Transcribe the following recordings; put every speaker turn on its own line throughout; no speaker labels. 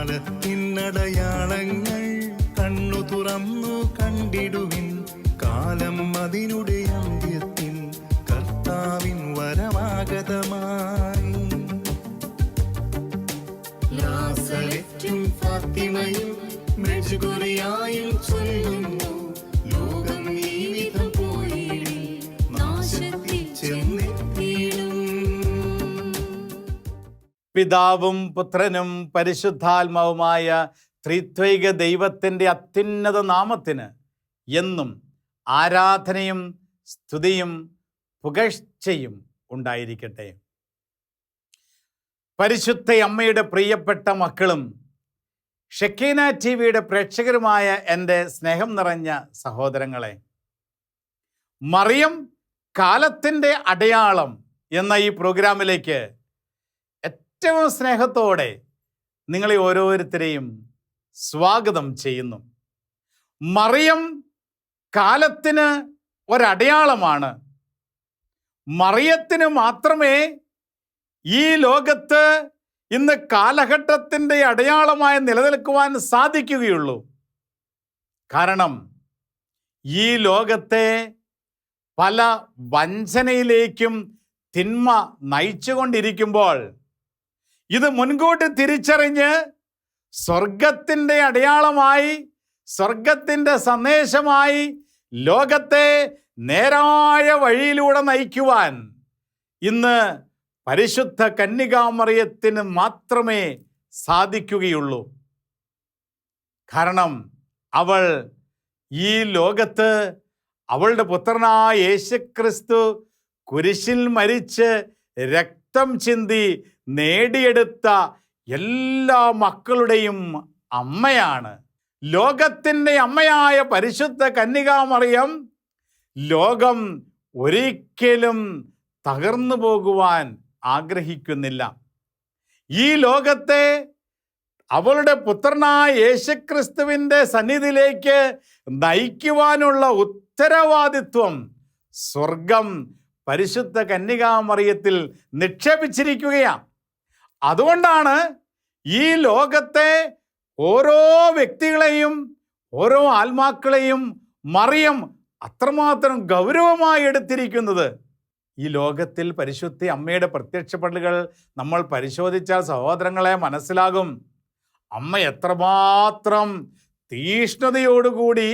കാലത്തിനടയാളങ്ങൾ കണ്ണു തുറന്നു കണ്ടിടുവിൻ. കാലം അതിനുടെ അന്ത്യത്തിൽ കർത്താവിൻ വരമാഗതമായി. നാസറെത്തും ഫാത്തിമയും മെഴുകുറിയായും ചൊല്ലുന്നു, ലോകം ഈ വിധം പോയിടി നാശത്തിൽ ചെന്നെത്തിയിടും.
പിതാവും പുത്രനും പരിശുദ്ധാത്മാവുമായ ത്രിത്വൈക ദൈവത്തിൻ്റെ അത്യുന്നത നാമത്തിന് എന്നും ആരാധനയും സ്തുതിയും പുകഴ്ചയും ഉണ്ടായിരിക്കട്ടെ. പരിശുദ്ധ അമ്മയുടെ പ്രിയപ്പെട്ട മക്കളും ഷെക്കീന ടി വിയുടെ പ്രേക്ഷകരുമായ എൻ്റെ സ്നേഹം നിറഞ്ഞ സഹോദരങ്ങളെ, മറിയം കാലത്തിൻ്റെ അടയാളം എന്ന ഈ പ്രോഗ്രാമിലേക്ക് ഏറ്റവും സ്നേഹത്തോടെ നിങ്ങളെ ഓരോരുത്തരെയും സ്വാഗതം ചെയ്യുന്നു. മറിയം കാലത്തിന് ഒരടയാളമാണ്. മറിയത്തിന് മാത്രമേ ഈ ലോകത്ത് ഇന്ന് കാലഘട്ടത്തിൻ്റെ അടയാളമായി നിലനിൽക്കുവാൻ സാധിക്കുകയുള്ളൂ. കാരണം ഈ ലോകത്തെ പല വഞ്ചനയിലേക്കും തിന്മ നയിച്ചുകൊണ്ടിരിക്കുമ്പോൾ ഇത് മുൻകൂട്ടി തിരിച്ചറിഞ്ഞ് സ്വർഗത്തിൻ്റെ അടയാളമായി, സ്വർഗത്തിൻ്റെ സന്ദേശമായി ലോകത്തെ നേരായ വഴിയിലൂടെ നയിക്കുവാൻ ഇന്ന് പരിശുദ്ധ കന്യകാമറിയത്തിന് മാത്രമേ സാധിക്കുകയുള്ളൂ. കാരണം അവൾ ഈ ലോകത്ത് അവളുടെ പുത്രനായ യേശുക്രിസ്തു കുരിശിൽ മരിച്ച് രക്തം ചിന്തി നേടിയെടുത്ത എല്ലാ മക്കളുടെയും അമ്മയാണ്. ലോകത്തിൻ്റെ അമ്മയായ പരിശുദ്ധ കന്യകാമറിയം ലോകം ഒരിക്കലും തകർന്നു പോകുവാൻ ആഗ്രഹിക്കുന്നില്ല. ഈ ലോകത്തെ അവളുടെ പുത്രനായ യേശുക്രിസ്തുവിൻ്റെ സന്നിധിയിലേക്ക് നയിക്കുവാനുള്ള ഉത്തരവാദിത്വം സ്വർഗം പരിശുദ്ധ കന്യകാമറിയത്തിൽ നിക്ഷേപിച്ചിരിക്കുകയാണ്. അതുകൊണ്ടാണ് ഈ ലോകത്തെ ഓരോ വ്യക്തികളെയും ഓരോ ആത്മാക്കളെയും മറിയം അത്രമാത്രം ഗൗരവമായി എടുത്തിരിക്കുന്നത്. ഈ ലോകത്തിൽ പരിശുദ്ധ അമ്മയുടെ പ്രത്യക്ഷപ്പെടലുകൾ നമ്മൾ പരിശോധിച്ചാൽ സഹോദരങ്ങളെ മനസ്സിലാകും, അമ്മ എത്രമാത്രം തീഷ്ണതയോടുകൂടി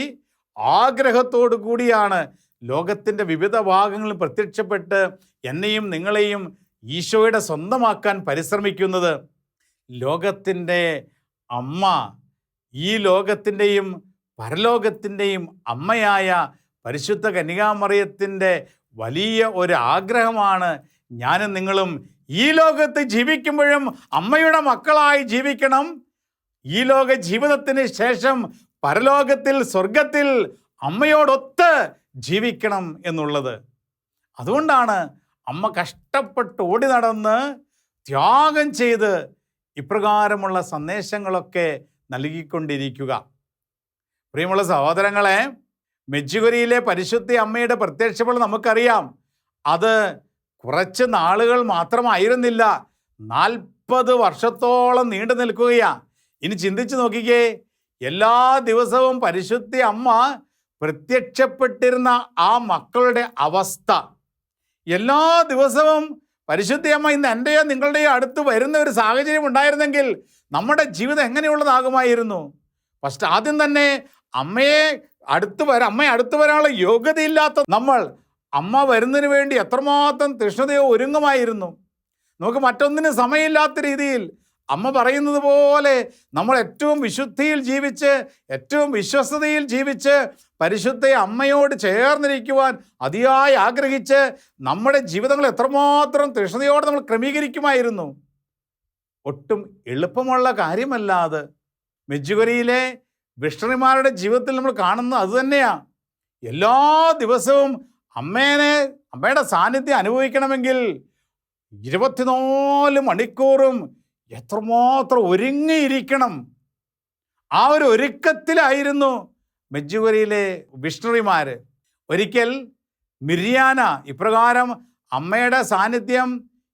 ആഗ്രഹത്തോടു കൂടിയാണ് ലോകത്തിൻ്റെ വിവിധ ഭാഗങ്ങളിൽ പ്രത്യക്ഷപ്പെട്ട് എന്നെയും നിങ്ങളെയും ഈശോയുടെ സ്വന്തമാക്കാൻ പരിശ്രമിക്കുന്നത്. ലോകത്തിൻ്റെ അമ്മ, ഈ ലോകത്തിൻ്റെയും പരലോകത്തിൻ്റെയും അമ്മയായ പരിശുദ്ധ കന്യകാമറിയത്തിൻ്റെ വലിയ ഒരു ആഗ്രഹമാണ് ഞാനും നിങ്ങളും ഈ ലോകത്ത് ജീവിക്കുമ്പോഴും അമ്മയുടെ മക്കളായി ജീവിക്കണം. ഈ ലോക ജീവിതത്തിന് ശേഷം പരലോകത്തിൽ സ്വർഗത്തിൽ അമ്മയോടൊത്ത് ജീവിക്കണം എന്നുള്ളത്. അതുകൊണ്ടാണ് അമ്മ കഷ്ടപ്പെട്ട് ഓടി നടന്ന് ത്യാഗം ചെയ്ത് ഇപ്രകാരമുള്ള സന്ദേശങ്ങളൊക്കെ നൽകിക്കൊണ്ടിരിക്കുക. പ്രിയമുള്ള സഹോദരങ്ങളെ, മെഡ്ജുഗരിയിലെ പരിശുദ്ധ അമ്മയുടെ പ്രത്യക്ഷപ്പെടൽ നമുക്കറിയാം. അത് കുറച്ച് നാളുകൾ മാത്രമായിരുന്നില്ല, 40 വർഷത്തോളം നീണ്ടു നിൽക്കുകയാണ്. ഇനി ചിന്തിച്ച് നോക്കിക്കേ, എല്ലാ ദിവസവും പരിശുദ്ധ അമ്മ പ്രത്യക്ഷപ്പെട്ടിരുന്ന ആ മക്കളുടെ അവസ്ഥ. എല്ലാ ദിവസവും പരിശുദ്ധ അമ്മ ഇന്ന് എൻ്റെയോ നിങ്ങളുടെയോ അടുത്ത് വരുന്ന ഒരു സാഹചര്യം ഉണ്ടായിരുന്നെങ്കിൽ നമ്മുടെ ജീവിതം എങ്ങനെയുള്ളതാകുമായിരുന്നു? ഫസ്റ്റ് ആദ്യം തന്നെ അമ്മയെ അടുത്ത് വരാനുള്ള യോഗ്യതയില്ലാത്ത നമ്മൾ അമ്മ വരുന്നതിന് വേണ്ടി എത്രമാത്രം തൃഷ്ണതയോ ഒരുങ്ങുമായിരുന്നു. നമുക്ക് മറ്റൊന്നിനും സമയമില്ലാത്ത രീതിയിൽ അമ്മ പറയുന്നത് പോലെ നമ്മൾ ഏറ്റവും വിശുദ്ധിയിൽ ജീവിച്ച് ഏറ്റവും വിശ്വസ്തതയിൽ ജീവിച്ച് പരിശുദ്ധ അമ്മയോട് ചേർന്നിരിക്കുവാൻ അതിയായി ആഗ്രഹിച്ച് നമ്മുടെ ജീവിതങ്ങൾ എത്രമാത്രം തൃഷ്ണതയോടെ നമ്മൾ ക്രമീകരിക്കുമായിരുന്നു. ഒട്ടും എളുപ്പമുള്ള കാര്യമല്ല അത്. മെഡ്ജുഗരിയിലെ മിഷണറിമാരുടെ ജീവിതത്തിൽ നമ്മൾ കാണുന്നത് അതുതന്നെയാണ്. എല്ലാ ദിവസവും അമ്മയുടെ സാന്നിധ്യം അനുഭവിക്കണമെങ്കിൽ 24 മണിക്കൂറും എത്രമാത്രം ഒരുങ്ങിയിരിക്കണം. ആ ഒരു ഒരുക്കത്തിലായിരുന്നു മെഡ്ജുഗരിയിലെ മിഷണറിമാർ. ഒരിക്കൽ മിരിയാന ഇപ്രകാരം അമ്മയുടെ സാന്നിധ്യം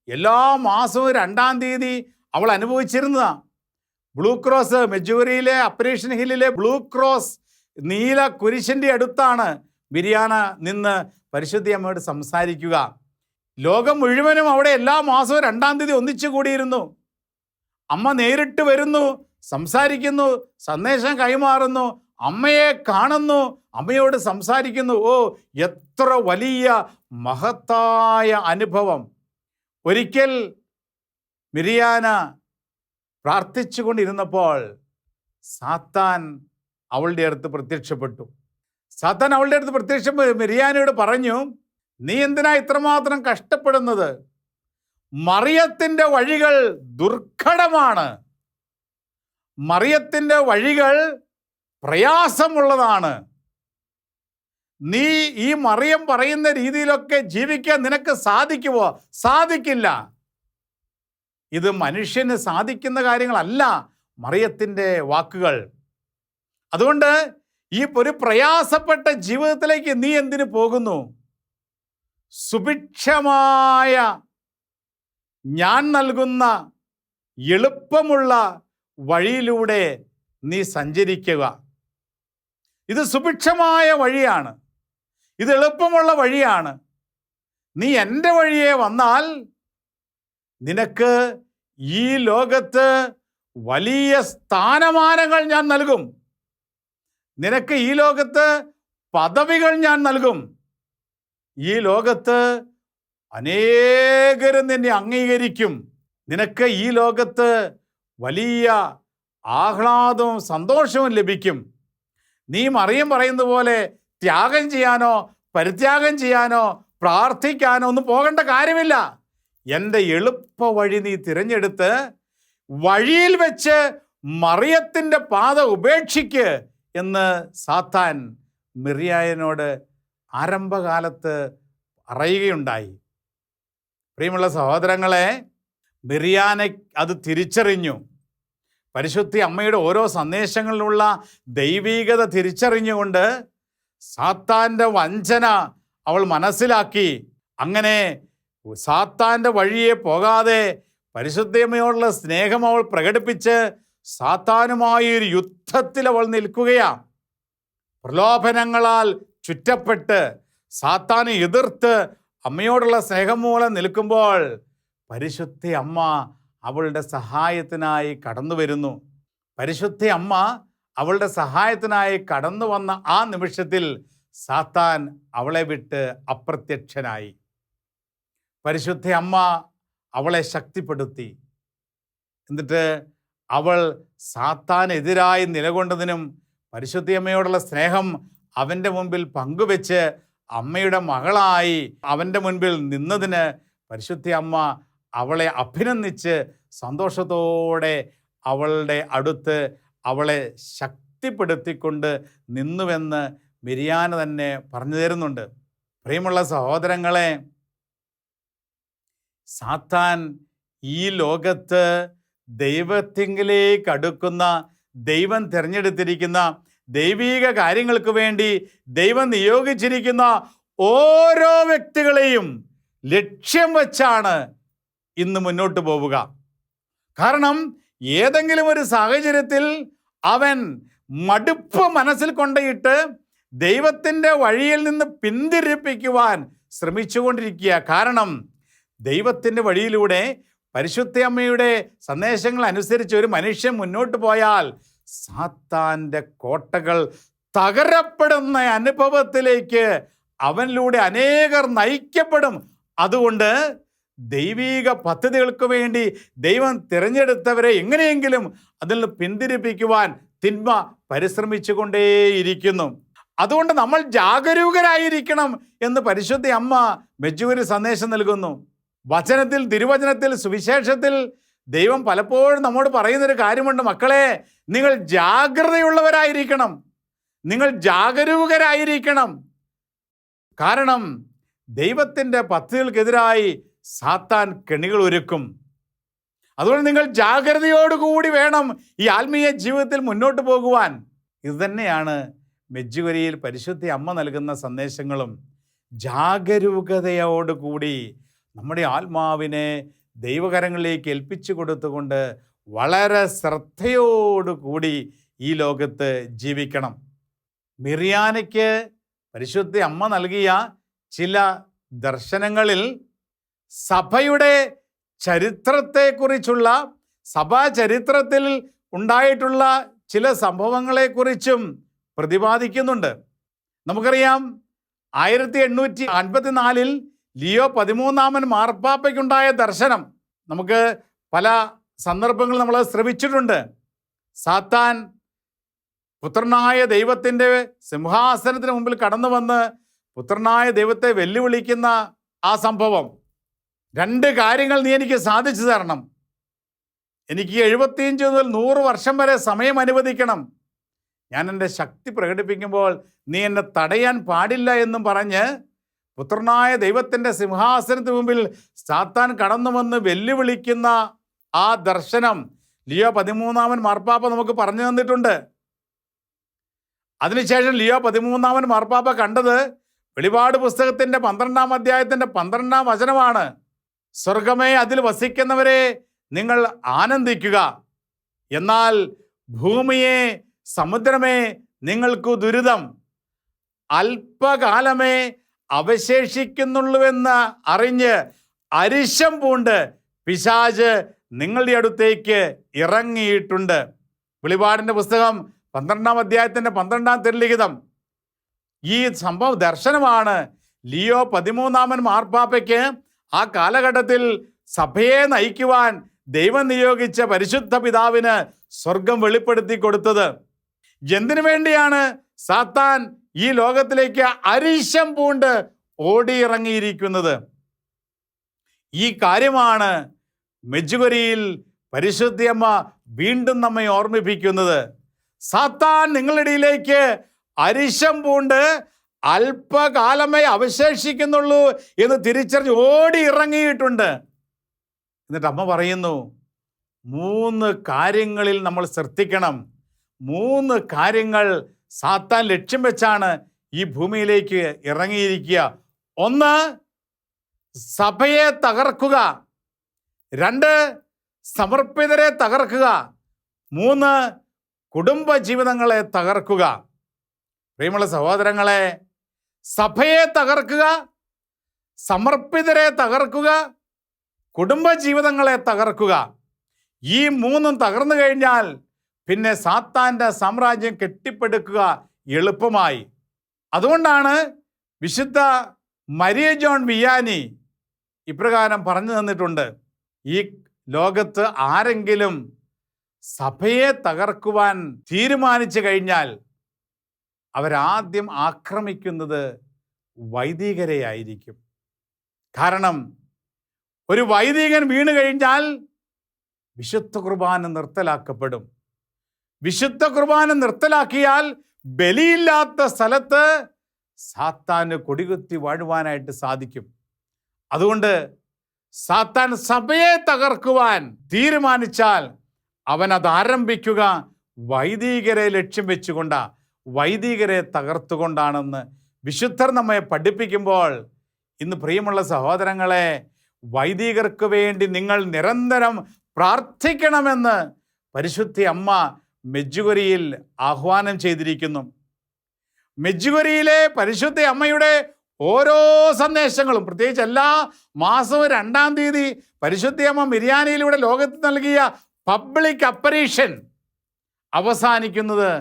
എല്ലാ മാസവും 2-ാം തീയതി അവൾ അനുഭവിച്ചിരുന്നതാണ്. ബ്ലൂ ക്രോസ്, മെഡ്ജുഗറിയിലെ അപ്പറേഷൻ ഹില്ലിലെ ബ്ലൂ ക്രോസ് നീല കുരിശിൻ്റെ അടുത്താണ് മിരിയാന നിന്ന് പരിശുദ്ധ അമ്മയോട് സംസാരിക്കുക. ലോകം മുഴുവനും അവിടെ എല്ലാ മാസവും 2-ാം തീയതി ഒന്നിച്ചു കൂടിയിരുന്നു. അമ്മ നേരിട്ട് വരുന്നു, സംസാരിക്കുന്നു, സന്ദേശം കൈമാറുന്നു, അമ്മയെ കാണുന്നു, അമ്മയോട് സംസാരിക്കുന്നു. ഓ, എത്ര വലിയ മഹത്തായ അനുഭവം! ഒരിക്കൽ മിരിയാന പ്രാർത്ഥിച്ചു കൊണ്ടിരുന്നപ്പോൾ സാത്താൻ അവളുടെ അടുത്ത് പ്രത്യക്ഷപ്പെട്ടു. സാത്താൻ അവളുടെ അടുത്ത് പ്രത്യക്ഷപ്പെട്ടു മിരിയാനയോട് പറഞ്ഞു, നീ എന്തിനാ ഇത്രമാത്രം കഷ്ടപ്പെടുന്നത്? മറിയത്തിൻ്റെ വഴികൾ ദുർഘടമാണ്, മറിയത്തിൻ്റെ വഴികൾ പ്രയാസമുള്ളതാണ്. നീ ഈ മറിയം പറയുന്ന രീതിയിലൊക്കെ ജീവിക്കാൻ നിനക്ക് സാധിക്കുമോ? സാധിക്കില്ല. ഇത് മനുഷ്യന് സാധിക്കുന്ന കാര്യങ്ങളല്ല മറിയത്തിൻ്റെ വാക്കുകൾ. അതുകൊണ്ട് ഈ ഒരു പ്രയാസപ്പെട്ട ജീവിതത്തിലേക്ക് നീ എന്തിനു പോകുന്നു? സുഭിക്ഷമായ ഞാൻ നൽകുന്ന എളുപ്പമുള്ള വഴിയിലൂടെ നീ സഞ്ചരിക്കുക. ഇത് സുഭിക്ഷമായ വഴിയാണ്, ഇത് എളുപ്പമുള്ള വഴിയാണ്. നീ എൻ്റെ വഴിയെ വന്നാൽ നിനക്ക് ഈ ലോകത്ത് വലിയ സ്ഥാനമാനങ്ങൾ ഞാൻ നൽകും, നിനക്ക് ഈ ലോകത്ത് പദവികൾ ഞാൻ നൽകും, ഈ ലോകത്ത് അനേകരും നിന്നെ അംഗീകരിക്കും, നിനക്ക് ഈ ലോകത്ത് വലിയ ആഹ്ലാദവും സന്തോഷവും ലഭിക്കും. നീ മറിയം പറയുന്ന പോലെ ത്യാഗം ചെയ്യാനോ പരിത്യാഗം ചെയ്യാനോ പ്രാർത്ഥിക്കാനോ ഒന്നും പോകേണ്ട കാര്യമില്ല. എൻ്റെ എളുപ്പ വഴി നീ തിരഞ്ഞെടുത്ത് വഴിയിൽ വെച്ച് മറിയത്തിൻ്റെ പാത ഉപേക്ഷിക്ക് എന്ന് സാത്താൻ മിറിയായനോട് ആരംഭകാലത്ത് പറയുകയുണ്ടായി. പ്രിയമുള്ള സഹോദരങ്ങളെ, മിറിയാന അത് തിരിച്ചറിഞ്ഞു. പരിശുദ്ധ അമ്മയുടെ ഓരോ സന്ദേശങ്ങളിലുള്ള ദൈവീകത തിരിച്ചറിഞ്ഞുകൊണ്ട് സാത്താൻ്റെ വഞ്ചന അവൾ മനസ്സിലാക്കി. അങ്ങനെ സാത്താൻ്റെ വഴിയെ പോകാതെ പരിശുദ്ധമ്മയോടുള്ള സ്നേഹം അവൾ പ്രകടിപ്പിച്ച് സാത്താനുമായി ഒരു യുദ്ധത്തിൽ അവൾ നിൽക്കുകയാണ്. പ്രലോഭനങ്ങളാൽ ചുറ്റപ്പെട്ട് സാത്താനെ എതിർത്ത് അമ്മയോടുള്ള സ്നേഹം മൂലം നിൽക്കുമ്പോൾ പരിശുദ്ധ അമ്മ അവളുടെ സഹായത്തിനായി കടന്നു വരുന്നു. പരിശുദ്ധ അമ്മ അവളുടെ സഹായത്തിനായി കടന്നു വന്ന ആ നിമിഷത്തിൽ സാത്താൻ അവളെ വിട്ട് അപ്രത്യക്ഷനായി. പരിശുദ്ധ അമ്മ അവളെ ശക്തിപ്പെടുത്തി. എന്നിട്ട് അവൾ സാത്താനെതിരായി നിലകൊണ്ടതിനും പരിശുദ്ധ അമ്മയോടുള്ള സ്നേഹം അവൻ്റെ മുൻപിൽ പങ്കുവെച്ച് അമ്മയുടെ മകളായി അവൻ്റെ മുൻപിൽ നിന്നതിന് പരിശുദ്ധ അമ്മ അവളെ അഭിനന്ദിച്ച് സന്തോഷത്തോടെ അവളുടെ അടുത്ത് അവളെ ശക്തിപ്പെടുത്തിക്കൊണ്ട് നിന്നുവെന്ന് മിരിയാന തന്നെ പറഞ്ഞു തരുന്നുണ്ട്. പ്രിയമുള്ള സഹോദരങ്ങളെ, സാത്താൻ ഈ ലോകത്ത് ദൈവത്തിങ്കിലേക്ക് അടുക്കുന്ന, ദൈവം തിരഞ്ഞെടുത്തിരിക്കുന്ന, ദൈവീക കാര്യങ്ങൾക്ക് വേണ്ടി ദൈവം നിയോഗിച്ചിരിക്കുന്ന ഓരോ വ്യക്തികളെയും ലക്ഷ്യം വച്ചാണ് ഇന്ന് മുന്നോട്ട് പോവുക. കാരണം ഏതെങ്കിലും ഒരു സാഹചര്യത്തിൽ അവൻ മടുപ്പ് മനസ്സിൽ കൊണ്ടുപോയിട്ട് ദൈവത്തിൻ്റെ വഴിയിൽ നിന്ന് പിന്തിരിപ്പിക്കുവാൻ ശ്രമിച്ചുകൊണ്ടിരിക്കുക. കാരണം ദൈവത്തിൻ്റെ വഴിയിലൂടെ പരിശുദ്ധ അമ്മയുടെ സന്ദേശങ്ങൾ അനുസരിച്ച് ഒരു മനുഷ്യൻ മുന്നോട്ട് പോയാൽ സാത്താൻ്റെ കോട്ടകൾ തകരപ്പെടുന്ന അനുഭവത്തിലേക്ക് അവനിലൂടെ അനേകർ നയിക്കപ്പെടും. അതുകൊണ്ട് ദൈവീക പദ്ധതികൾക്ക് വേണ്ടി ദൈവം തിരഞ്ഞെടുത്തവരെ എങ്ങനെയെങ്കിലും അതിൽ നിന്ന് പിന്തിരിപ്പിക്കുവാൻ തിന്മ പരിശ്രമിച്ചു കൊണ്ടേയിരിക്കുന്നു. അതുകൊണ്ട് നമ്മൾ ജാഗരൂകരായിരിക്കണം എന്ന് പരിശുദ്ധ അമ്മ മെഡ്ജുഗറി സന്ദേശം നൽകുന്നു. വചനത്തിൽ, തിരുവചനത്തിൽ, സുവിശേഷത്തിൽ ദൈവം പലപ്പോഴും നമ്മോട് പറയുന്നൊരു കാര്യമുണ്ട്. മക്കളെ, നിങ്ങൾ ജാഗ്രതയുള്ളവരായിരിക്കണം, നിങ്ങൾ ജാഗരൂകരായിരിക്കണം. കാരണം ദൈവത്തിൻ്റെ പദ്ധതികൾക്കെതിരായി സാത്താൻ കെണികൾ ഒരുക്കും. അതുകൊണ്ട് നിങ്ങൾ ജാഗ്രതയോടുകൂടി വേണം ഈ ആത്മീയ ജീവിതത്തിൽ മുന്നോട്ട് പോകുവാൻ. ഇതുതന്നെയാണ് മെഡ്ജുഗരിയിൽ പരിശുദ്ധ അമ്മ നൽകുന്ന സന്ദേശങ്ങളും. ജാഗരൂകതയോടുകൂടി നമ്മുടെ ആത്മാവിനെ ദൈവകരങ്ങളിലേക്ക് ഏൽപ്പിച്ചു കൊടുത്തുകൊണ്ട് വളരെ ശ്രദ്ധയോടുകൂടി ഈ ലോകത്ത് ജീവിക്കണം. മിറിയാനയ്ക്ക് പരിശുദ്ധ അമ്മ നൽകിയ ചില ദർശനങ്ങളിൽ സഭയുടെ ചരിത്രത്തെക്കുറിച്ചുള്ള, സഭാ ചരിത്രത്തിൽ ഉണ്ടായിട്ടുള്ള ചില സംഭവങ്ങളെക്കുറിച്ചും പ്രതിപാദിക്കുന്നുണ്ട്. നമുക്കറിയാം 1854 ലിയോ 13 മാർപ്പാപ്പയ്ക്കുണ്ടായ ദർശനം നമുക്ക് പല സന്ദർഭങ്ങളിൽ നമ്മൾ ശ്രവിച്ചിട്ടുണ്ട്. സാത്താൻ പുത്രനായ ദൈവത്തിൻ്റെ സിംഹാസനത്തിന് മുമ്പിൽ കടന്നു വന്ന് പുത്രനായ ദൈവത്തെ വെല്ലുവിളിക്കുന്ന ആ സംഭവം. 2 കാര്യങ്ങൾ നീ എനിക്ക് സാധിച്ചു തരണം, എനിക്ക് 75 മുതൽ 100 വർഷം വരെ സമയം അനുവദിക്കണം, ഞാൻ എൻ്റെ ശക്തി പ്രകടിപ്പിക്കുമ്പോൾ നീ എന്നെ തടയാൻ പാടില്ല എന്നും പറഞ്ഞ് പുത്രനായ ദൈവത്തിൻ്റെ സിംഹാസനത്തിന് മുമ്പിൽ സാത്താൻ കടന്നു വന്ന് വെല്ലുവിളിക്കുന്ന ആ ദർശനം ലിയോ 13 മാർപ്പാപ്പ നമുക്ക് പറഞ്ഞു തന്നിട്ടുണ്ട്. അതിനുശേഷം ലിയോ 13 മാർപ്പാപ്പ കണ്ടത് വെളിപാട് പുസ്തകത്തിൻ്റെ 12 അധ്യായത്തിൻ്റെ 12 വചനമാണ്. സ്വർഗമേ, അതിൽ വസിക്കുന്നവരെ നിങ്ങൾ ആനന്ദിക്കുക, എന്നാൽ ഭൂമിയെ, സമുദ്രമേ, നിങ്ങൾക്ക് ദുരിതം, അല്പകാലമേ അവശേഷിക്കുന്നുള്ളൂവെന്ന് അറിഞ്ഞ് അരിശം പൂണ്ട് പിശാച് നിങ്ങളുടെ അടുത്തേക്ക് ഇറങ്ങിയിട്ടുണ്ട്. വെളിപാടിൻ്റെ പുസ്തകം 12 അധ്യായത്തിൻ്റെ 12 തിരുലിഖിതം. ഈ സംഭവ ദർശനമാണ് ലിയോ 13 മാർപ്പാപ്പയ്ക്ക് ആ കാലഘട്ടത്തിൽ സഭയെ നയിക്കുവാൻ ദൈവം നിയോഗിച്ച പരിശുദ്ധ പിതാവിന് സ്വർഗം വെളിപ്പെടുത്തി കൊടുത്തത്. എന്തിനു വേണ്ടിയാണ് സാത്താൻ ഈ ലോകത്തിലേക്ക് അരിശം പൂണ്ട് ഓടിയിറങ്ങിയിരിക്കുന്നത്? ഈ കാര്യമാണ് മെജുഗരിയിൽ പരിശുദ്ധയമ്മ വീണ്ടും നമ്മെ ഓർമ്മിപ്പിക്കുന്നത്. സാത്താൻ നിങ്ങളുടെ ഇടയിലേക്ക് അരിശം പൂണ്ട് അല്പകാലമേ അവശേഷിക്കുന്നുള്ളൂ എന്ന് തിരിച്ചറിഞ്ഞ് ഓടി ഇറങ്ങിയിട്ടുണ്ട്. എന്നിട്ട് അമ്മ പറയുന്നു, 3 കാര്യങ്ങളിൽ നമ്മൾ ശ്രദ്ധിക്കണം. 3 കാര്യങ്ങൾ സാത്താൻ ലക്ഷ്യം വെച്ചാണ് ഈ ഭൂമിയിലേക്ക് ഇറങ്ങിയിരിക്കുക. 1, സഭയെ തകർക്കുക. 2, സമർപ്പിതരെ തകർക്കുക. 3, കുടുംബജീവിതങ്ങളെ തകർക്കുക. പ്രിയമുള്ള സഹോദരങ്ങളെ, സഭയെ തകർക്കുക, സമർപ്പിതരെ തകർക്കുക, കുടുംബജീവിതങ്ങളെ തകർക്കുക. ഈ 3 തകർന്നു കഴിഞ്ഞാൽ പിന്നെ സാത്താൻ്റെ സാമ്രാജ്യം കെട്ടിപ്പടുക്കുക എളുപ്പമായി. അതുകൊണ്ടാണ് വിശുദ്ധ മരിയ ജോൺ വിയാനി ഇപ്രകാരം പറഞ്ഞു തന്നിട്ടുണ്ട്: ഈ ലോകത്ത് ആരെങ്കിലും സഭയെ തകർക്കുവാൻ തീരുമാനിച്ചു കഴിഞ്ഞാൽ അവരാദ്യം ആക്രമിക്കുന്നത് വൈദികരെയായിരിക്കും. കാരണം ഒരു വൈദികൻ വീണു കഴിഞ്ഞാൽ വിശുദ്ധ കുർബാന നിർത്തലാക്കപ്പെടും. വിശുദ്ധ കുർബാന നിർത്തലാക്കിയാൽ ബലിയില്ലാത്ത സ്ഥലത്ത് സാത്താന് കൊടികുത്തി വാഴുവാനായിട്ട് സാധിക്കും. അതുകൊണ്ട് സാത്താൻ സഭയെ തകർക്കുവാൻ തീരുമാനിച്ചാൽ അവൻ അത് ആരംഭിക്കുക വൈദികരെ ലക്ഷ്യം വെച്ചുകൊണ്ടാ, വൈദികരെ തകർത്തുകൊണ്ടാണെന്ന് വിശുദ്ധർ നമ്മെ പഠിപ്പിക്കുമ്പോൾ, ഇന്ന് പ്രിയമുള്ള സഹോദരങ്ങളെ, വൈദികർക്ക് വേണ്ടി നിങ്ങൾ നിരന്തരം പ്രാർത്ഥിക്കണമെന്ന് പരിശുദ്ധ അമ്മ മെജുഗരിയിൽ ആഹ്വാനം ചെയ്തിരിക്കുന്നു. മെജുഗരിയിലെ പരിശുദ്ധ അമ്മയുടെ ഓരോ സന്ദേശങ്ങളും, പ്രത്യേകിച്ച് എല്ലാ മാസവും 2-ാം തീയതി പരിശുദ്ധ അമ്മ മിരിയാനിയിലൂടെ ലോകത്ത് നൽകിയ പബ്ലിക് അപ്പറീഷൻ അവസാനിക്കുന്നത്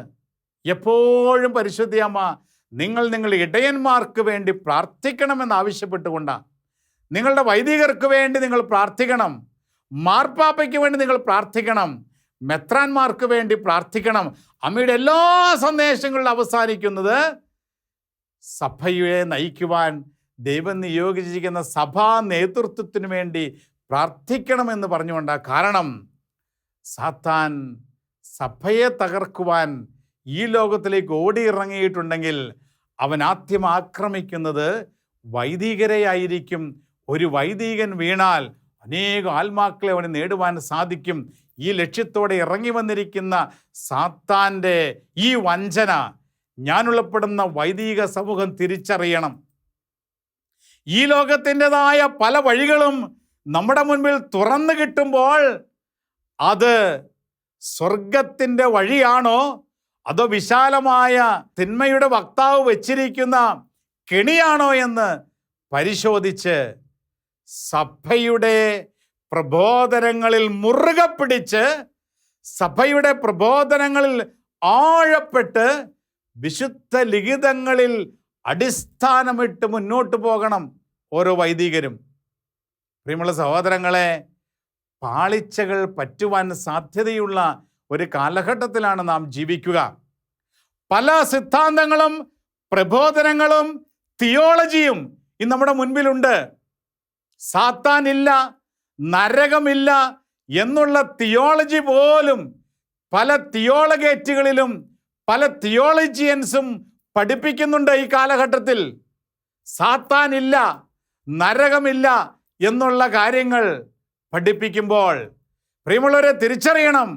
എപ്പോഴും പരിശുദ്ധ അമ്മ നിങ്ങൾ ഇടയന്മാർക്ക് വേണ്ടി പ്രാർത്ഥിക്കണമെന്ന് ആവശ്യപ്പെട്ടുകൊണ്ടാണ്. നിങ്ങളുടെ വൈദികർക്ക് വേണ്ടി നിങ്ങൾ പ്രാർത്ഥിക്കണം, മാർപ്പാപ്പയ്ക്ക് വേണ്ടി നിങ്ങൾ പ്രാർത്ഥിക്കണം, മെത്രാന്മാർക്ക് വേണ്ടി പ്രാർത്ഥിക്കണം. അമ്മയുടെ എല്ലാ സന്ദേശങ്ങളിലും അവസാനിക്കുന്നത് സഭയെ നയിക്കുവാൻ ദൈവം നിയോഗിച്ചിരിക്കുന്ന സഭാ നേതൃത്വത്തിന് വേണ്ടി പ്രാർത്ഥിക്കണമെന്ന് പറഞ്ഞുകൊണ്ടാണ്. കാരണം സാത്താൻ സഭയെ തകർക്കുവാൻ ഈ ലോകത്തിലേക്ക് ഓടിയിറങ്ങിയിട്ടുണ്ടെങ്കിൽ അവൻ ആദ്യം ആക്രമിക്കുന്നത് വൈദികരെയായിരിക്കും. ഒരു വൈദികൻ വീണാൽ അനേകം ആത്മാക്കളെ അവന് നേടുവാൻ സാധിക്കും. ഈ ലക്ഷ്യത്തോടെ ഇറങ്ങി വന്നിരിക്കുന്ന സാത്താൻ്റെ ഈ വഞ്ചന ഞാനുൾപ്പെടുന്ന വൈദിക സമൂഹം തിരിച്ചറിയണം. ഈ ലോകത്തിൻ്റെതായ പല വഴികളും നമ്മുടെ മുൻപിൽ തുറന്നു കിട്ടുമ്പോൾ അത് സ്വർഗത്തിൻ്റെ വഴിയാണോ അതോ വിശാലമായ തിന്മയുടെ വക്താവ് വച്ചിരിക്കുന്ന കെണിയാണോ എന്ന് പരിശോധിച്ച് സഭയുടെ പ്രബോധനങ്ങളിൽ മുറുകെ പിടിച്ച് സഭയുടെ പ്രബോധനങ്ങളിൽ ആഴപ്പെട്ട് വിശുദ്ധ ലിഖിതങ്ങളിൽ അടിസ്ഥാനമിട്ട് മുന്നോട്ട് പോകണം ഓരോ വൈദികരും. പ്രിയമുള്ള സഹോദരങ്ങളെ, പാളിച്ചകൾ പറ്റുവാൻ സാധ്യതയുള്ള ഒരു കാലഘട്ടത്തിലാണ് നാം ജീവിക്കുക. പല സിദ്ധാന്തങ്ങളും പ്രബോധനങ്ങളും തിയോളജിയും ഇന്ന് നമ്മുടെ മുൻപിലുണ്ട്. സാത്താനില്ല, നരകമില്ല എന്നുള്ള തിയോളജി പോലും പല തിയോളഗേറ്റുകളിലും പല തിയോളജിയൻസും പഠിപ്പിക്കുന്നുണ്ട്. ഈ കാലഘട്ടത്തിൽ സാത്താനില്ല, നരകമില്ല എന്നുള്ള കാര്യങ്ങൾ പഠിപ്പിക്കുമ്പോൾ പ്രിയമുള്ളവരെ തിരിച്ചറിയണം,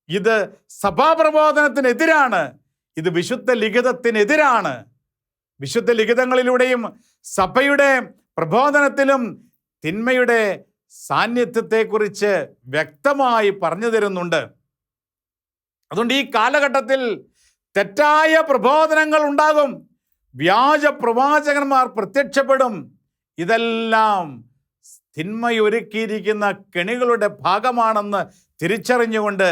ഇത് സഭാപ്രബോധനത്തിനെതിരാണ്, ഇത് വിശുദ്ധ ലിഖിതത്തിനെതിരാണ്. വിശുദ്ധ ലിഖിതങ്ങളിലൂടെയും സഭയുടെ പ്രബോധനത്തിലും തിന്മയുടെ സാന്നിധ്യത്തെക്കുറിച്ച് വ്യക്തമായി പറഞ്ഞു തരുന്നുണ്ട്. അതുകൊണ്ട് ഈ കാലഘട്ടത്തിൽ തെറ്റായ പ്രബോധനങ്ങൾ ഉണ്ടാകും, വ്യാജ പ്രവാചകന്മാർ പ്രത്യക്ഷപ്പെടും. ഇതെല്ലാം തിന്മയൊരുക്കിയിരിക്കുന്ന കെണികളുടെ ഭാഗമാണെന്ന് തിരിച്ചറിഞ്ഞുകൊണ്ട്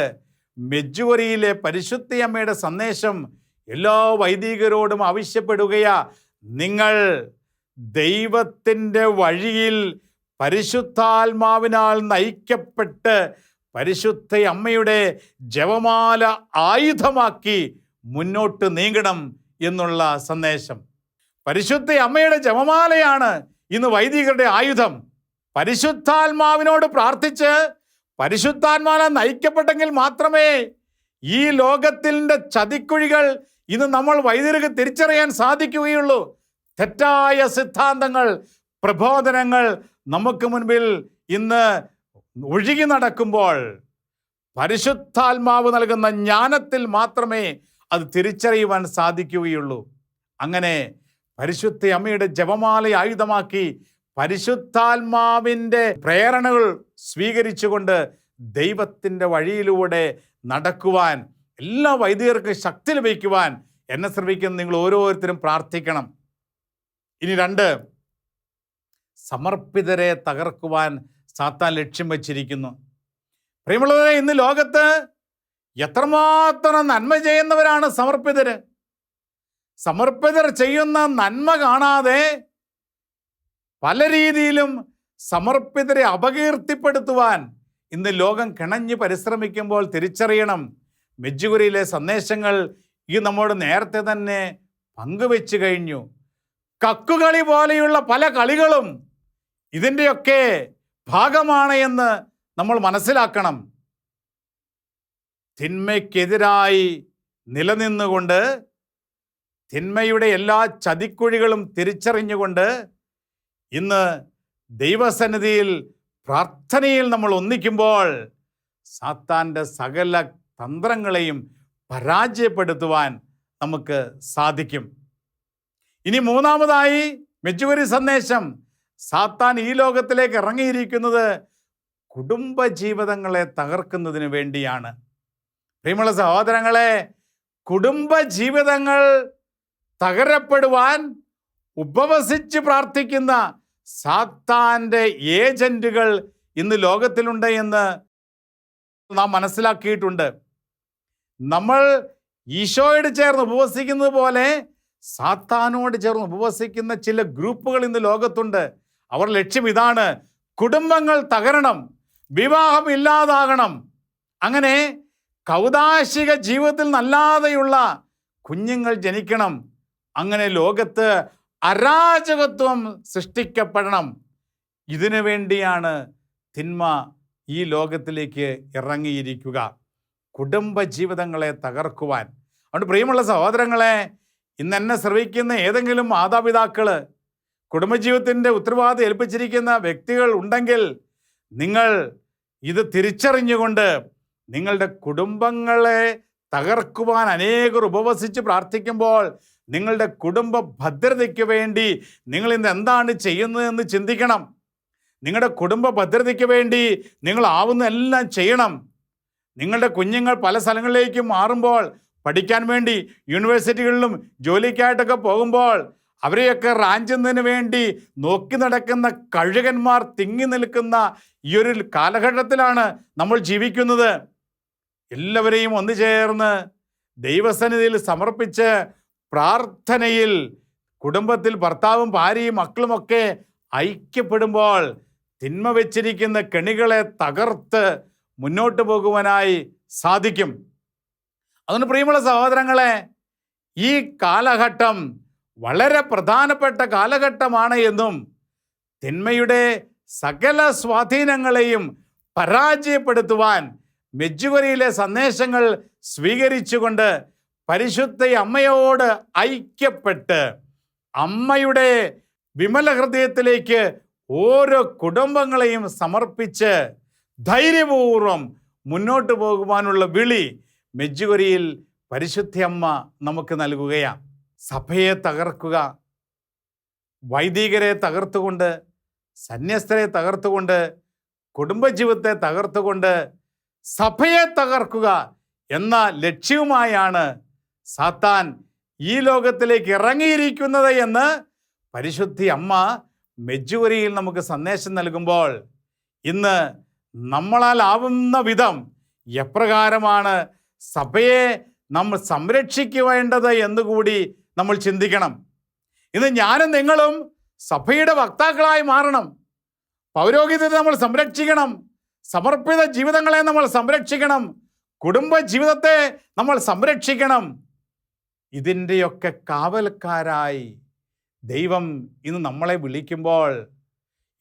മെജ്ജുവരിയിലെ പരിശുദ്ധയമ്മയുടെ സന്ദേശം എല്ലാ വൈദികരോടും ആവശ്യപ്പെടുകയാ. നിങ്ങൾ ദൈവത്തിൻ്റെ വഴിയിൽ പരിശുദ്ധാത്മാവിനാൽ നയിക്കപ്പെട്ട് പരിശുദ്ധ അമ്മയുടെ ജപമാല ആയുധമാക്കി മുന്നോട്ട് നീങ്ങണം എന്നുള്ള സന്ദേശം. പരിശുദ്ധ അമ്മയുടെ ജപമാലയാണ് ഇന്ന് വൈദികരുടെ ആയുധം. പരിശുദ്ധാത്മാവിനോട് പ്രാർത്ഥിച്ച് പരിശുദ്ധാത്മാവിനെ നയിക്കപ്പെട്ടെങ്കിൽ മാത്രമേ ഈ ലോകത്തിൻ്റെ ചതിക്കുഴികൾ ഇന്ന് നമ്മൾ വൈദികർക്ക് തിരിച്ചറിയാൻ സാധിക്കുകയുള്ളൂ. തെറ്റായ സിദ്ധാന്തങ്ങൾ, പ്രബോധനങ്ങൾ നമുക്ക് മുൻപിൽ ഇന്ന് ഒഴുകി നടക്കുമ്പോൾ പരിശുദ്ധാത്മാവ് നൽകുന്ന ജ്ഞാനത്തിൽ മാത്രമേ അത് തിരിച്ചറിയുവാൻ സാധിക്കുകയുള്ളൂ. അങ്ങനെ പരിശുദ്ധ അമ്മയുടെ ജപമാല ആയുധമാക്കി പരിശുദ്ധാത്മാവിൻ്റെ പ്രേരണകൾ സ്വീകരിച്ചുകൊണ്ട് ദൈവത്തിൻ്റെ വഴിയിലൂടെ നടക്കുവാൻ എല്ലാ വൈദികർക്ക് ശക്തി ലഭിക്കുവാൻ എന്നെ ശ്രമിക്കുന്ന നിങ്ങൾ ഓരോരുത്തരും പ്രാർത്ഥിക്കണം. ഇനി 2, സമർപ്പിതരെ തകർക്കുവാൻ സാത്താൻ ലക്ഷ്യം വച്ചിരിക്കുന്നു. പ്രിയമുള്ളവരെ, ഇന്ന് ലോകത്ത് എത്രമാത്രം നന്മ ചെയ്യുന്നവരാണ് സമർപ്പിതര്. സമർപ്പിതർ ചെയ്യുന്ന നന്മ കാണാതെ പല രീതിയിലും സമർപ്പിതരെ അപകീർത്തിപ്പെടുത്തുവാൻ ഇന്ന് ലോകം കിണഞ്ഞ് പരിശ്രമിക്കുമ്പോൾ തിരിച്ചറിയണം, മെജ്ജുകുരിയിലെ സന്ദേശങ്ങൾ ഈ നമ്മോട് നേരത്തെ തന്നെ പങ്കുവെച്ചു കഴിഞ്ഞു. കക്കുകളി പോലെയുള്ള പല കളികളും ഇതിൻ്റെയൊക്കെ ഭാഗമാണ് എന്ന് നമ്മൾ മനസ്സിലാക്കണം. തിന്മയ്ക്കെതിരായി നിലനിന്നുകൊണ്ട് തിന്മയുടെ എല്ലാ ചതിക്കുഴികളും തിരിച്ചറിഞ്ഞുകൊണ്ട് ഇന്ന് ദൈവസന്നിധിയിൽ പ്രാർത്ഥനയിൽ നമ്മൾ ഒന്നിക്കുമ്പോൾ സാത്താൻ്റെ സകല തന്ത്രങ്ങളെയും പരാജയപ്പെടുത്തുവാൻ നമുക്ക് സാധിക്കും. ഇനി 3-മതായി മെജ്ജുവരി സന്ദേശം, സാത്താൻ ഈ ലോകത്തിലേക്ക് ഇറങ്ങിയിരിക്കുന്നത് കുടുംബജീവിതങ്ങളെ തകർക്കുന്നതിന് വേണ്ടിയാണ്. പ്രിയമുള്ള സഹോദരങ്ങളെ, കുടുംബജീവിതങ്ങൾ തകരപ്പെടുവാൻ ഉപവസിച്ച് പ്രാർത്ഥിക്കുന്ന സാത്താൻ്റെ ഏജന്റുകൾ ഇന്ന് ലോകത്തിലുണ്ട് എന്ന് നാം മനസ്സിലാക്കിയിട്ടുണ്ട്. നമ്മൾ ഈശോയോട് ചേർന്ന് ഉപവസിക്കുന്നത് പോലെ സാത്താനോട് ചേർന്ന് ഉപവസിക്കുന്ന ചില ഗ്രൂപ്പുകൾ ഇന്ന് ലോകത്തുണ്ട്. അവർ ലക്ഷ്യം ഇതാണ്: കുടുംബങ്ങൾ തകരണം, വിവാഹം ഇല്ലാതാകണം, അങ്ങനെ കൗദാശിക ജീവിതത്തിൽ നല്ലാതെയുള്ള കുഞ്ഞുങ്ങൾ ജനിക്കണം, അങ്ങനെ ലോകത്ത് അരാജകത്വം സൃഷ്ടിക്കപ്പെടണം. ഇതിനു വേണ്ടിയാണ് തിന്മ ഈ ലോകത്തിലേക്ക് ഇറങ്ങിയിരിക്കുക, കുടുംബജീവിതങ്ങളെ തകർക്കുവാൻ. അതുകൊണ്ട് പ്രിയമുള്ള സഹോദരങ്ങളെ, ഇന്ന് എന്നെ ശ്രവിക്കുന്ന ഏതെങ്കിലും മാതാപിതാക്കൾ കുടുംബജീവിതത്തിൻ്റെ ഉത്തരവാദിത്വം ഏൽപ്പിച്ചിരിക്കുന്ന വ്യക്തികൾ ഉണ്ടെങ്കിൽ നിങ്ങൾ ഇത് തിരിച്ചറിഞ്ഞുകൊണ്ട് നിങ്ങളുടെ കുടുംബങ്ങളെ തകർക്കുവാൻ അനേകർ ഉപവസിച്ച് പ്രാർത്ഥിക്കുമ്പോൾ നിങ്ങളുടെ കുടുംബ ഭദ്രതയ്ക്ക് വേണ്ടി നിങ്ങൾ ഇന്ന് എന്താണ് ചെയ്യുന്നതെന്ന് ചിന്തിക്കണം. നിങ്ങളുടെ കുടുംബ ഭദ്രതയ്ക്ക് വേണ്ടി നിങ്ങൾ ആവുന്ന എല്ലാം ചെയ്യണം. നിങ്ങളുടെ കുഞ്ഞുങ്ങൾ പല സ്ഥലങ്ങളിലേക്കും മാറുമ്പോൾ, പഠിക്കാൻ വേണ്ടി യൂണിവേഴ്സിറ്റികളിലും ജോലിക്കായിട്ടൊക്കെ പോകുമ്പോൾ അവരെയൊക്കെ റാഞ്ചുന്നതിന് വേണ്ടി നോക്കി നടക്കുന്ന കഴുകന്മാർ തിങ്ങി നിൽക്കുന്ന ഈ ഒരു കാലഘട്ടത്തിലാണ് നമ്മൾ ജീവിക്കുന്നത്. എല്ലാവരെയും ഒന്നു ചേർന്ന് ദൈവസന്നിധിയിൽ സമർപ്പിച്ച് പ്രാർത്ഥനയിൽ കുടുംബത്തിൽ ഭർത്താവും ഭാര്യയും മക്കളുമൊക്കെ ഐക്യപ്പെടുമ്പോൾ തിന്മ വെച്ചിരിക്കുന്ന കെണികളെ തകർത്ത് മുന്നോട്ട് പോകുവാനായി സാധിക്കും. അതുകൊണ്ട് പ്രിയമുള്ള സഹോദരങ്ങളെ, ഈ കാലഘട്ടം വളരെ പ്രധാനപ്പെട്ട കാലഘട്ടമാണ് എന്നും തിന്മയുടെ സകല സ്വാധീനങ്ങളെയും പരാജയപ്പെടുത്തുവാൻ മെഡ്ജുഗരിയിലെ സന്ദേശങ്ങൾ സ്വീകരിച്ചുകൊണ്ട് പരിശുദ്ധ അമ്മയോട് ഐക്യപ്പെട്ട് അമ്മയുടെ വിമല ഹൃദയത്തിലേക്ക് ഓരോ കുടുംബങ്ങളെയും സമർപ്പിച്ച് ധൈര്യപൂർവം മുന്നോട്ട് പോകുവാനുള്ള വിളി മെഡ്ജുഗരിയിൽ പരിശുദ്ധ അമ്മ നമുക്ക് നൽകുകയാണ്. സഭയെ തകർക്കുക, വൈദികരെ തകർത്തുകൊണ്ട്, സന്യസ്തരെ തകർത്തുകൊണ്ട്, കുടുംബജീവിതത്തെ തകർത്തുകൊണ്ട് സഭയെ തകർക്കുക എന്ന ലക്ഷ്യവുമായാണ് സാത്താൻ ഈ ലോകത്തിലേക്ക് ഇറങ്ങിയിരിക്കുന്നത് എന്ന് പരിശുദ്ധ അമ്മ മെഡ്ജുഗരിയിൽ നമുക്ക് സന്ദേശം നൽകുമ്പോൾ, ഇന്ന് നമ്മളാൽ ആവുന്ന വിധം എപ്രകാരമാണ് സഭയെ നമ്മൾ സംരക്ഷിക്കേണ്ടത് എന്നുകൂടി നമ്മൾ ചിന്തിക്കണം. ഇന്ന് ഞാനും നിങ്ങളും സഭയുടെ വക്താക്കളായി മാറണം. പൗരോഹിത്യത്തെ നമ്മൾ സംരക്ഷിക്കണം, സമർപ്പിത ജീവിതങ്ങളെ നമ്മൾ സംരക്ഷിക്കണം, കുടുംബ ജീവിതത്തെ നമ്മൾ സംരക്ഷിക്കണം. ഇതിൻ്റെയൊക്കെ കാവൽക്കാരായി ദൈവം ഇന്ന് നമ്മളെ വിളിക്കുമ്പോൾ,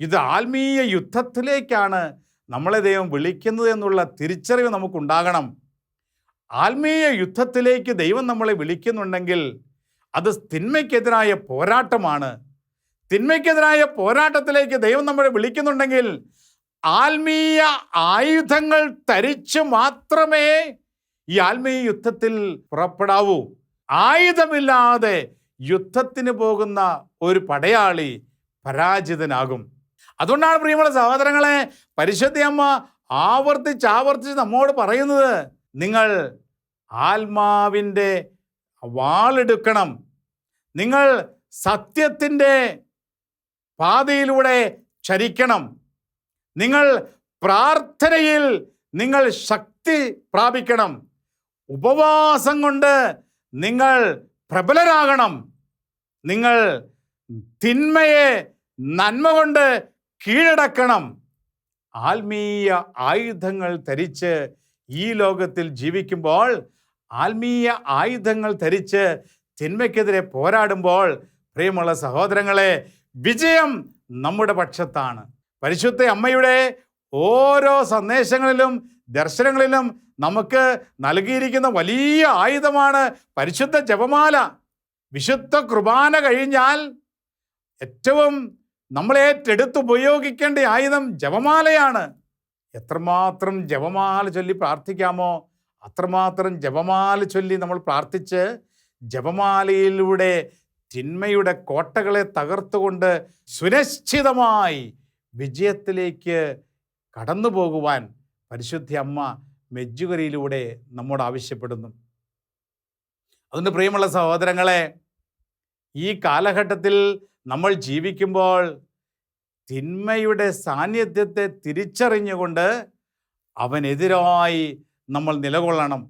ഇത് ആത്മീയ യുദ്ധത്തിലേക്കാണ് നമ്മളെ ദൈവം വിളിക്കുന്നത് എന്നുള്ള തിരിച്ചറിവ് നമുക്കുണ്ടാകണം. ആത്മീയ യുദ്ധത്തിലേക്ക് ദൈവം നമ്മളെ വിളിക്കുന്നുണ്ടെങ്കിൽ അത് തിന്മയ്ക്കെതിരായ പോരാട്ടമാണ്. തിന്മയ്ക്കെതിരായ പോരാട്ടത്തിലേക്ക് ദൈവം നമ്മളെ വിളിക്കുന്നുണ്ടെങ്കിൽ ആത്മീയ ആയുധങ്ങൾ ധരിച്ച് മാത്രമേ ഈ ആത്മീയ യുദ്ധത്തിൽ പുറപ്പെടാവൂ. ആയുധമില്ലാതെ യുദ്ധത്തിന് പോകുന്ന ഒരു പടയാളി പരാജിതനാകും. അതുകൊണ്ടാണ് പ്രിയമുള്ള സഹോദരങ്ങളെ, പരിശുദ്ധ അമ്മ ആവർത്തിച്ച് നമ്മോട് പറയുന്നത്, നിങ്ങൾ ആത്മാവിൻ്റെ വാളെടുക്കണം, നിങ്ങൾ സത്യത്തിൻ്റെ പാതയിലൂടെ ചരിക്കണം, നിങ്ങൾ പ്രാർത്ഥനയിൽ നിങ്ങൾ ശക്തി പ്രാപിക്കണം, ഉപവാസം കൊണ്ട് നിങ്ങൾ പ്രബലരാകണം, നിങ്ങൾ തിന്മയെ നന്മ കൊണ്ട് കീഴടക്കണം. ആത്മീയ ആയുധങ്ങൾ ധരിച്ച് ഈ ലോകത്തിൽ ജീവിക്കുമ്പോൾ, ആത്മീയ ആയുധങ്ങൾ ധരിച്ച് തിന്മയ്ക്കെതിരെ പോരാടുമ്പോൾ, പ്രിയമുള്ള സഹോദരങ്ങളെ, വിജയം നമ്മുടെ പക്ഷത്താണ്. പരിശുദ്ധ അമ്മയുടെ ഓരോ സന്ദേശങ്ങളിലും ദർശനങ്ങളിലും നമുക്ക് നൽകിയിരിക്കുന്ന വലിയ ആയുധമാണ് പരിശുദ്ധ ജപമാല. വിശുദ്ധ കുർബാന കഴിഞ്ഞാൽ ഏറ്റവും നമ്മൾ ഏറ്റെടുത്തുപയോഗിക്കേണ്ട ആയുധം ജപമാലയാണ്. എത്രമാത്രം ജപമാല ചൊല്ലി പ്രാർത്ഥിക്കാമോ അത്രമാത്രം ജപമാല ചൊല്ലി നമ്മൾ പ്രാർത്ഥിച്ച് ജപമാലയിലൂടെ തിന്മയുടെ കോട്ടകളെ തകർത്തുകൊണ്ട് സുരക്ഷിതമായി വിജയത്തിലേക്ക് കടന്നു പോകുവാൻ പരിശുദ്ധ അമ്മ മെഡ്ജുഗരിയിലൂടെ നമ്മോട് ആവശ്യപ്പെടുന്നു. അതുകൊണ്ട് പ്രിയമുള്ള സഹോദരങ്ങളെ, ഈ കാലഘട്ടത്തിൽ നമ്മൾ ജീവിക്കുമ്പോൾ തിന്മയുടെ സാന്നിധ്യത്തെ തിരിച്ചറിഞ്ഞുകൊണ്ട് അവനെതിരായി നമ്മൾ നിലകൊള്ളണം.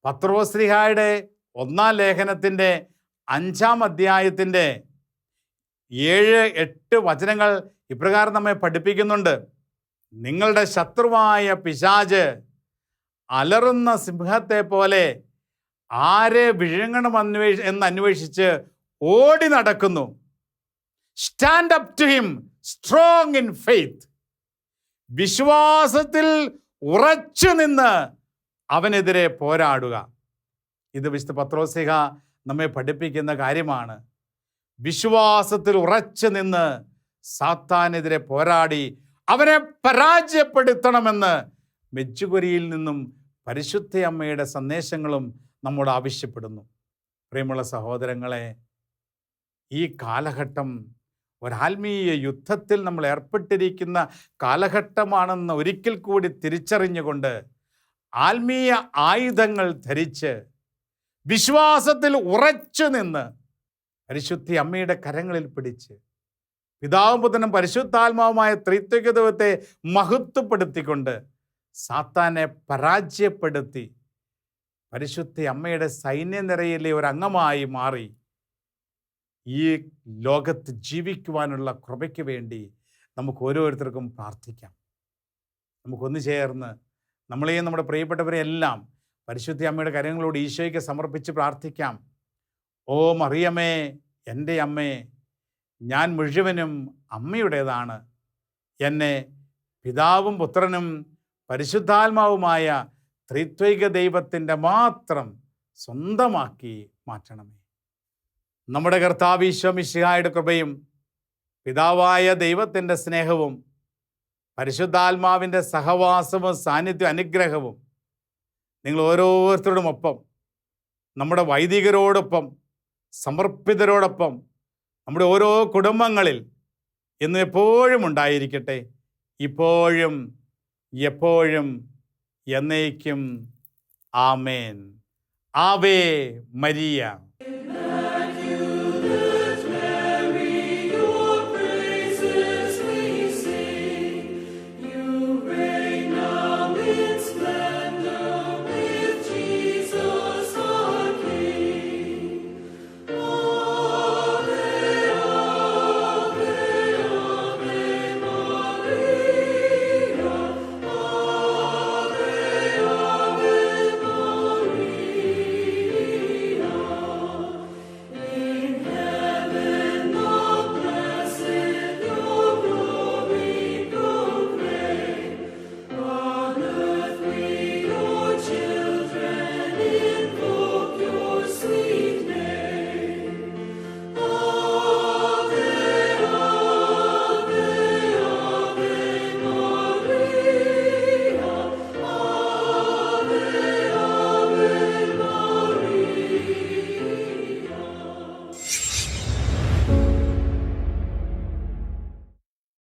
പത്രോസ്ലീഹായുടെ 1-ാം ലേഖനത്തിൻ്റെ 5-ാം അധ്യായത്തിൻ്റെ 7-8 വചനങ്ങൾ ഇപ്രകാരം നമ്മെ പഠിപ്പിക്കുന്നുണ്ട്. നിങ്ങളുടെ ശത്രുവായ പിശാച് അലറുന്ന സിംഹത്തെ പോലെ ആരെ വിഴുങ്ങണമെന്ന് അന്വേഷിച്ച് ഓടി നടക്കുന്നു. Stand up to him strong in faith. വിശ്വാസത്തിൽ ഉറച്ചു നിന്ന് അവനെതിരെ പോരാടുക. ഇത് വിശുദ്ധ പത്രോസ്ലീഹ നമ്മെ പഠിപ്പിക്കുന്ന കാര്യമാണ്. വിശ്വാസത്തിൽ ഉറച്ചു നിന്ന് സാത്താനെതിരെ പോരാടി അവനെ പരാജയപ്പെടുത്തണമെന്ന് മെഡ്ജുഗരിയിൽ നിന്നും പരിശുദ്ധ അമ്മയുടെ സന്ദേശങ്ങളും നമ്മോട് ആവശ്യപ്പെടുന്നു. പ്രിയമുള്ള സഹോദരങ്ങളെ, ഈ കാലഘട്ടം ഒരാത്മീയ യുദ്ധത്തിൽ നമ്മൾ ഏർപ്പെട്ടിരിക്കുന്ന കാലഘട്ടമാണെന്ന് ഒരിക്കൽ കൂടി തിരിച്ചറിഞ്ഞുകൊണ്ട് ആത്മീയ ആയുധങ്ങൾ ധരിച്ച് വിശ്വാസത്തിൽ ഉറച്ചു നിന്ന് പരിശുദ്ധി അമ്മയുടെ കരങ്ങളിൽ പിടിച്ച് പിതാവും പുത്രനും പരിശുദ്ധാത്മാവുമായ ത്രിത്വിക ദൈവത്തെ മഹത്വപ്പെടുത്തിക്കൊണ്ട് സാത്താനെ പരാജയപ്പെടുത്തി പരിശുദ്ധ അമ്മയുടെ സൈന്യനിരയിലെ ഒരു അംഗമായി മാറി ഈ ലോകത്ത് ജീവിക്കുവാനുള്ള കൃപയ്ക്ക് വേണ്ടി നമുക്ക് ഓരോരുത്തർക്കും പ്രാർത്ഥിക്കാം. നമുക്കൊന്നു ചേർന്ന് നമ്മളെയും നമ്മുടെ പ്രിയപ്പെട്ടവരെയെല്ലാം പരിശുദ്ധ അമ്മയുടെ കരങ്ങളോട് ഈശോയ്ക്ക് സമർപ്പിച്ച് പ്രാർത്ഥിക്കാം. ഓ മറിയമേ, എൻ്റെ അമ്മേ, ഞാൻ മുഴുവനും അമ്മയുടേതാണ്. എന്നെ പിതാവും പുത്രനും പരിശുദ്ധാത്മാവുമായ ത്രിത്വൈക ദൈവത്തിൻ്റെ മാത്രം സ്വന്തമാക്കി മാറ്റണമേ. നമ്മുടെ കർത്താവ് ഈശോ മിശിഹായുടെ കൃപയും പിതാവായ ദൈവത്തിൻ്റെ സ്നേഹവും പരിശുദ്ധാത്മാവിൻ്റെ സഹവാസവും സാന്നിധ്യ അനുഗ്രഹവും നിങ്ങൾ ഓരോരുത്തരോടുമൊപ്പം, നമ്മുടെ വൈദികരോടൊപ്പം, സമർപ്പിതരോടൊപ്പം, നമ്മുടെ ഓരോ കുടുംബങ്ങളിൽ എന്നും എപ്പോഴും ഉണ്ടായിരിക്കട്ടെ, ഇപ്പോഴും എപ്പോഴും എന്നേക്കും. ആമേൻ. Ave Maria.